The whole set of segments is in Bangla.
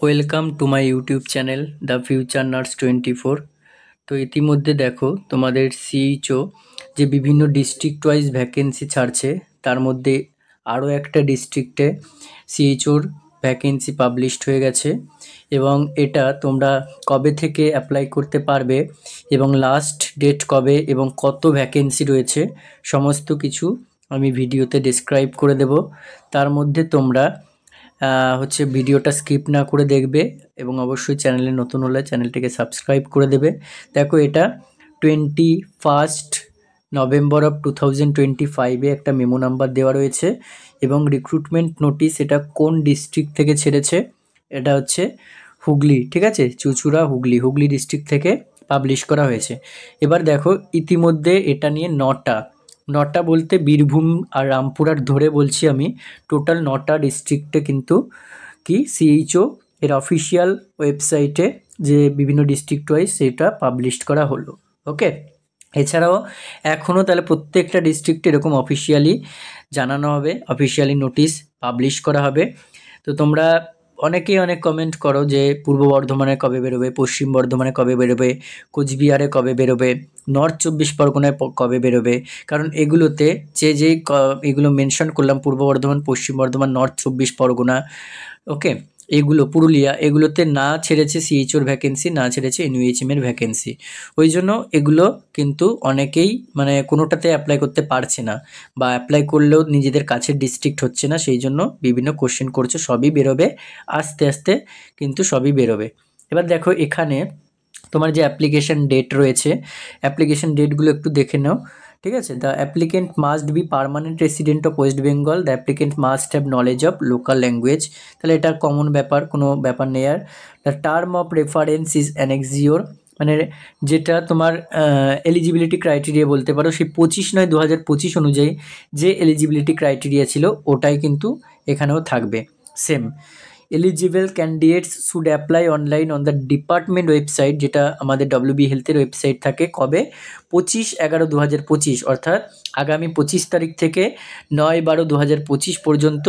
Welcome to my YouTube channel the future nurse 24। তো ইতিমধ্যে দেখো তোমাদের সিএইচও যে বিভিন্ন ডিস্ট্রিক্ট ওয়াইজ ভ্যাকেন্সি ছাড়ছে, তার মধ্যে আরও একটা ডিস্ট্রিক্টে সিএইচওর ভ্যাকেন্সি পাবলিশড হয়ে গেছে এবং এটা তোমরা কবে থেকে অ্যাপ্লাই করতে পারবে এবং লাস্ট ডেট কবে এবং কত ভ্যাকেন্সি রয়েছে সমস্ত কিছু আমি ভিডিওতে ডেসক্রাইব করে দেব। তার মধ্যে তোমরা ভিডিওটা স্কিপ না করে দেখবে এবং অবশ্যই চ্যানেলে নতুন হলে চ্যানেলটিকে সাবস্ক্রাইব করে দেবে। দেখো, এটা 21 নভেম্বর অফ 2025 একটা মেমো নাম্বার দেওয়া রয়েছে এবং রিক্রুটমেন্ট নোটিশ এটা কোন ডিস্ট্রিক্ট থেকে ছেড়েছে, এটা হচ্ছে হুগলি, ঠিক আছে, চুঁচুড়া হুগলি ডিস্ট্রিক্ট থেকে পাবলিশ করা হয়েছে। এবার দেখো, ইতিমধ্যে এটা নিয়ে নটা বলতে বীরভূম আর রামপুরহাট ধরে বলছি আমি, টোটাল 9টা ডিস্ট্রিক্টে কিন্তু সিএইচও এর অফিসিয়াল ওয়েবসাইটে যে বিভিন্ন ডিস্ট্রিক্ট ওয়াইজ সেটা পাবলিশ করা হলো। ওকে, এছাড়াও এখনও তাহলে প্রত্যেকটা ডিস্ট্রিক্টে এরকম অফিসিয়ালি জানানো হবে, অফিসিয়ালি নোটিশ পাবলিশ করা হবে। তো তোমরা অনেকেই অনেক কমেন্ট করো যে পূর্ব বর্ধমানে কবে বেরোবে, পশ্চিম বর্ধমানে কবে বেরোবে, কোচবিহারে কবে বেরোবে, নর্থ 24 পরগনায় কবে বেরোবে। কারণ এগুলোতে এগুলো মেনশন করলাম, পূর্ব বর্ধমান, পশ্চিম বর্ধমান, নর্থ 24 পরগনা, ওকে, এগুলো পুরুলিয়া, এগুলোতে না ছেড়েছে সিএইচওর ভ্যাকেন্সি, না ছেড়েছে এনইউএইচএম এর ভ্যাকেন্সি। ওই জন্য এগুলো কিন্তু অনেকেই কোনোটাতে অ্যাপ্লাই করতে পারছে না বা অ্যাপ্লাই করলেও নিজেদের কাছের ডিস্ট্রিক্ট হচ্ছে না, সেই জন্য বিভিন্ন কোশ্চেন করছে। সবই বেরোবে আস্তে আস্তে, কিন্তু সবই বেরোবে। এবার দেখো, এখানে তোমার যে অ্যাপ্লিকেশন ডেট রয়েছে, অ্যাপ্লিকেশন ডেটগুলো একটু দেখে নাও, ঠিক আছে। The applicant must be permanent resident of West Bengal, the applicant must have knowledge of local language, তাহলে এটা কমন ব্যাপার, কোনো ব্যাপার নেই। আর the term of reference is annexure, যেটা তোমার এলিজিবিলিটি ক্রাইটেরিয়া বলতে পারো, সেই 25/9/2025 অনুযায়ী যে এলিজিবিলিটি ক্রাইটেরিয়া ছিল ওটাই কিন্তু এখানেও থাকবে same. Eligible candidates should apply online on the department website, যেটা আমাদের ডব্লিউবি হেলথের ওয়েবসাইট থাকে। কবে? 25/11/2025, অর্থাৎ আগামী 25 তারিখ থেকে 9/12/2025 পর্যন্ত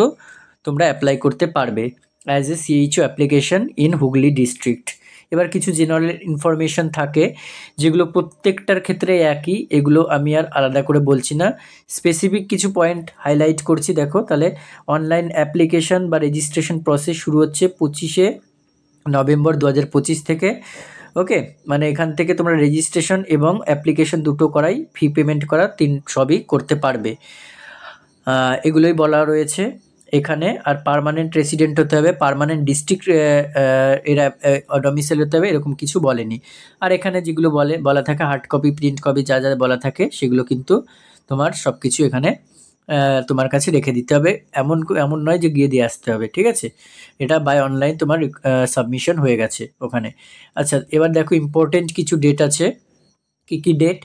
তোমরা অ্যাপ্লাই করতে পারবে as a CHO application in Hooghly district. এবার কিছু জেনারেল ইনফরমেশন থাকে যেগুলো প্রত্যেকটার ক্ষেত্রে একই, এগুলো আমি আর আলাদা করে বলছি না, স্পেসিফিক কিছু পয়েন্ট হাইলাইট করছি। দেখো, তাহলে অনলাইন অ্যাপ্লিকেশন বা রেজিস্ট্রেশন প্রসেস শুরু হচ্ছে 25 নভেম্বর 2025 থেকে। ওকে, এখান থেকে তোমরা রেজিস্ট্রেশন এবং অ্যাপ্লিকেশন দুটো করাই, ফি পেমেন্ট করা সবই করতে পারবে, এগুলোই বলা রয়েছে এখানে। আর পার্মানেন্ট রেসিডেন্ট হতে হবে, পার্মানেন্ট ডিস্ট্রিক্ট এরা ডমিসাইল হতে হবে, এরকম কিছু বলেনি। আর এখানে যেগুলো বলা থাকে হার্ড কপি, প্রিন্ট কপি, যা যা বলা থাকে সেগুলো কিন্তু তোমার সব কিছু এখানে তোমার কাছে রেখে দিতে হবে, এমন নয় যে গিয়ে দিয়ে আসতে হবে, ঠিক আছে। এটা বাই অনলাইন তোমার সাবমিশন হয়ে গেছে ওখানে। আচ্ছা, এবার দেখো ইম্পর্টেন্ট কিছু ডেট আছে। কি date?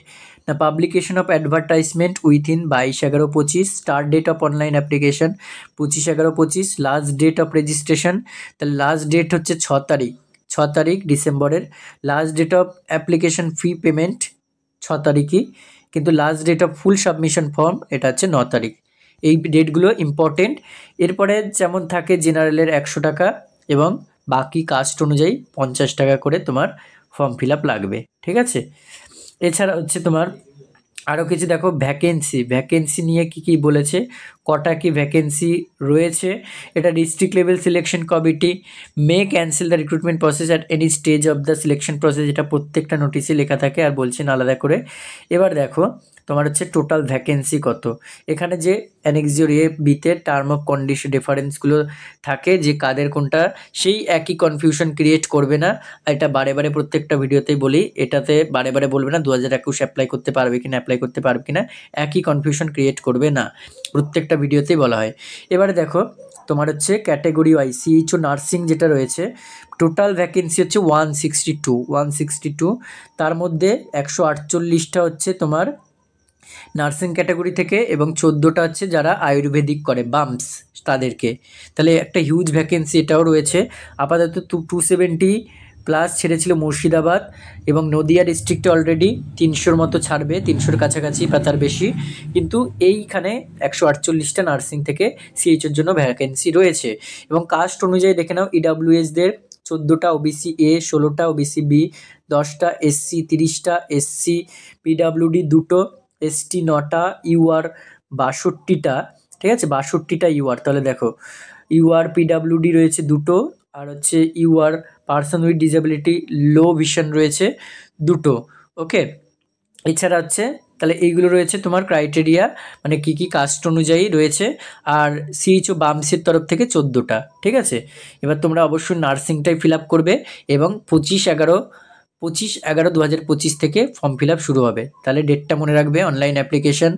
The publication of advertisement within 22/11/25, start date of online application 25/11/25, last date of registration, তাহলে লাস্ট ডেট হচ্ছে 6 তারিখ ডিসেম্বরের। Last date of application fee payment 6 তারিখই, কিন্তু last date of full submission form এটা হচ্ছে 9 তারিখ। এই ডেটগুলো ইম্পর্টেন্ট। এরপরে যেমন থাকে জেনারেলের 100 টাকা এবং বাকি কাস্ট অনুযায়ী 50 টাকা করে তোমার ফর্ম ফিল আপ লাগবে, ঠিক আছে। এছাড়া হচ্ছে তোমার আরও কিছু দেখো, ভ্যাকেন্সি নিয়ে কি বলেছে, কটা কি ভ্যাকেন্সি রয়েছে। এটা district level selection committee May cancel the recruitment process at any stage of the selection process, এটা প্রত্যেকটা নোটিশে লেখা থাকে আর বলছেন আলাদা করে। এবার দেখো তোমার হচ্ছে টোটাল ভ্যাকেন্সি কত, এখানে যে অ্যানেক্সিওর এ বিতে টার্ম অফ কন্ডিশন রেফারেন্সগুলো থাকে যে কাদের কোনটা, সেই একই কনফিউশন ক্রিয়েট করবে না। এটা বারে বারে প্রত্যেকটা ভিডিওতেই বলি, এটাতে বারে বারে বলবে না 2021 অ্যাপ্লাই করতে পারবে কিনা, একই কনফিউশন ক্রিয়েট করবে না, প্রত্যেকটা ভিডিওতেই বলা হয়। এবারে দেখো তোমার হচ্ছে ক্যাটেগরি ওয়াইজ সিএইচও নার্সিং যেটা রয়েছে, টোটাল ভ্যাকেন্সি হচ্ছে 162, তার মধ্যে 148টা হচ্ছে তোমার নার্সিং ক্যাটাগরি থেকে এবং 14টা হচ্ছে যারা আয়ুর্বেদিক করে বাম্পস তাদেরকে, তাহলে একটা হিউজ ভ্যাকেন্সি এটাও রয়েছে। আপাতত 270+ ছেড়েছিল মুর্শিদাবাদ এবং নদিয়া ডিস্ট্রিক্টে অলরেডি 300-র মতো ছাড়বে, 300-র কাছাকাছি বা তার বেশি, কিন্তু এইখানে 148টা নার্সিং থেকে সিএইচওর জন্য ভ্যাকেন্সি রয়েছে। এবং কাস্ট অনুযায়ী দেখে নাও, ইডাব্লিউএসদের 14টা ওবিসি এ, 16টা ওবিসি বি, 10টা এসসি, 30টা এসসি, পিডাব্লিউডি 2টো, এসটি 9টা, ইউআর 62টা, ঠিক আছে, 62টা ইউআর। তাহলে দেখো ইউআর পিডাব্লিউডি রয়েছে 2টো, আর হচ্ছে UR person with disability low vision রয়েছে 2টো। ওকে, এছাড়া হচ্ছে তাহলে এইগুলো রয়েছে তোমার ক্রাইটেরিয়া, মানে কি কি কাস্ট অনুযায়ী রয়েছে। আর সিএইচও বামসির তরফ থেকে 14টা, ঠিক আছে। এবার তোমরা অবশ্যই নার্সিংটাই ফিল আপ করবে এবং 25/11/2025 থেকে ফর্ম ফিল আপ শুরু হবে। তাহলে ডেটটা মনে রাখবে, অনলাইন অ্যাপ্লিকেশন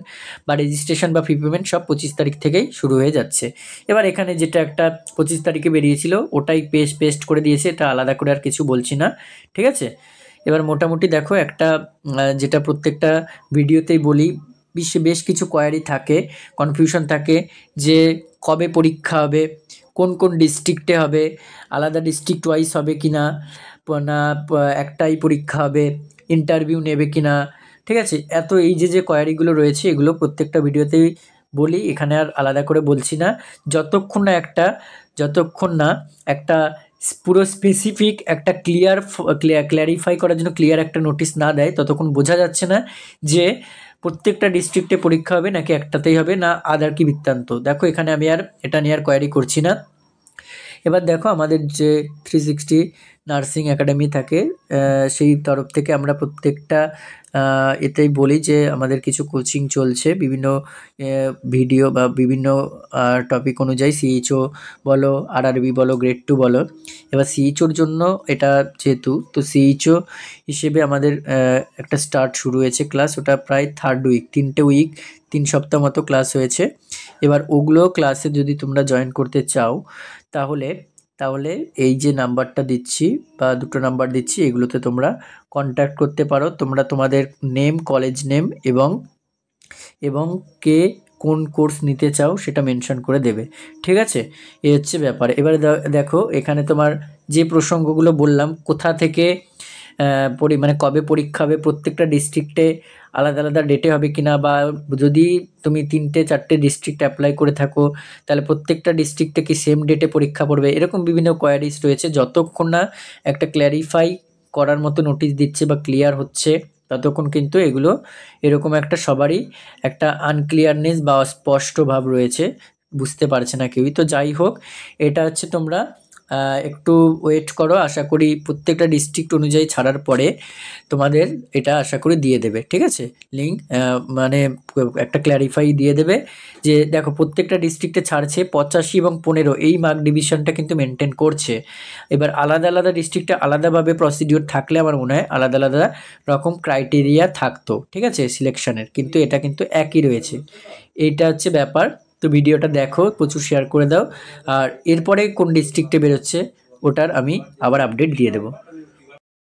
বা রেজিস্ট্রেশন বা ফি পেমেন্ট সব 25 তারিখ থেকেই শুরু হয়ে যাচ্ছে। এবার এখানে যেটা একটা 25 তারিখে বেরিয়েছিল ওটাই পেস্ট করে দিয়েছে, এটা আলাদা করে আর কিছু বলছি না, ঠিক আছে। এবার মোটামুটি দেখো একটা যেটা প্রত্যেকটা ভিডিওতেই বলি, বেশ কিছু কোয়ারি থাকে, কনফিউশন থাকে যে কবে পরীক্ষা হবে, কোন কোন ডিস্ট্রিক্টে হবে, আলাদা ডিস্ট্রিক্ট ওয়াইজ হবে কি না, না একটাই পরীক্ষা হবে, ইন্টারভিউ নেবে কি না, ঠিক আছে। এত এই যে কোয়ারিগুলো রয়েছে এগুলো প্রত্যেকটা ভিডিওতেই বলি, এখানে আর আলাদা করে বলছি না। যতক্ষণ না একটা পুরো স্পেসিফিক একটা ক্লিয়ারিফাই করার জন্য ক্লিয়ার একটা নোটিশ না দেয় ততক্ষণ বোঝা যাচ্ছে না যে প্রত্যেকটা ডিস্ট্রিক্টে পরীক্ষা হবে নাকি একটাতেই হবে, না আদার কি বৃত্তান্ত। দেখো এখানে আমি আর এটা নিয়ে আর কোয়ারি করছি না। এবার দেখো আমাদের যে 360 নার্সিং একাডেমি থাকে সেই তরফ থেকে আমরা প্রত্যেকটা এতেই বলি যে আমাদের কিছু কোচিং চলছে বিভিন্ন ভিডিও বা বিভিন্ন টপিক অনুযায়ী, সিএইচও বলো, আরআরবি বলো, গ্রেড 2 বলো। এবার সিএইচওর জন্য এটা যেহেতু, তো সিএইচও হিসেবে আমাদের একটা স্টার্ট শুরু হয়েছে ক্লাস, ওটা প্রায় 3rd উইক, 3টে উইক 3 সপ্তাহ মতো ক্লাস হয়েছে। এবার ওগুলো ক্লাসে যদি তোমরা জয়েন করতে চাও তাহলে এই যে নাম্বারটা দিচ্ছি বা 2টো নাম্বার দিচ্ছি এগুলোতে তোমরা কন্ট্যাক্ট করতে পারো। তোমরা তোমাদের নেম, কলেজ নেম এবং কে কোন কোর্স নিতে চাও সেটা মেনশন করে দেবে, ঠিক আছে। এই হচ্ছে ব্যাপার। এবারে দেখো এখানে তোমার যে প্রসঙ্গগুলো বললাম, কোথা থেকে মানে কবে পরীক্ষা হবে, প্রত্যেকটা ডিস্ট্রিক্টে আলাদা আলাদা ডেটে হবে কিনা, বা যদি তুমি 3টে-4টে ডিস্ট্রিক্ট অ্যাপ্লাই করে থাকো তাহলে প্রত্যেকটা ডিস্ট্রিক্টে কি সেম ডেটে পরীক্ষা পড়বে, এরকম বিভিন্ন কোয়ারিজ রয়েছে। যতক্ষণ না একটা ক্ল্যারিফাই করার মতো নোটিশ দিচ্ছে বা ক্লিয়ার হচ্ছে ততক্ষণ কিন্তু এগুলো এরকম একটা সবারই একটা আনক্লিয়ারনেস বা অস্পষ্ট ভাব রয়েছে, বুঝতে পারছে না কেউই। তো যাই হোক, এটা হচ্ছে তোমরা একটু ওয়েট করো, আশা করি প্রত্যেকটা ডিস্ট্রিক্ট অনুযায়ী ছাড়ার পরে তোমাদের এটা আশা করি দিয়ে দেবে, ঠিক আছে। লিঙ্ক মানে একটা ক্ল্যারিফাই দিয়ে দেবে যে দেখো প্রত্যেকটা ডিস্ট্রিক্টে ছাড়ছে 85 এবং 15, এই মার্ক ডিভিশনটা কিন্তু মেনটেন করছে। এবার আলাদা আলাদা ডিস্ট্রিক্টে আলাদাভাবে প্রসিডিওর থাকলে আমার মনে হয় আলাদা আলাদা রকম ক্রাইটেরিয়া থাকতো, ঠিক আছে, সিলেকশনের, কিন্তু এটা কিন্তু একই রয়েছে। এইটা হচ্ছে ব্যাপার। তো ভিডিওটা দেখো, প্রচুর শেয়ার করে দাও, আর এরপরে কোন ডিস্ট্রিক্টে বেরোচ্ছে ওটার আমি আবার আপডেট দিয়ে দেবো।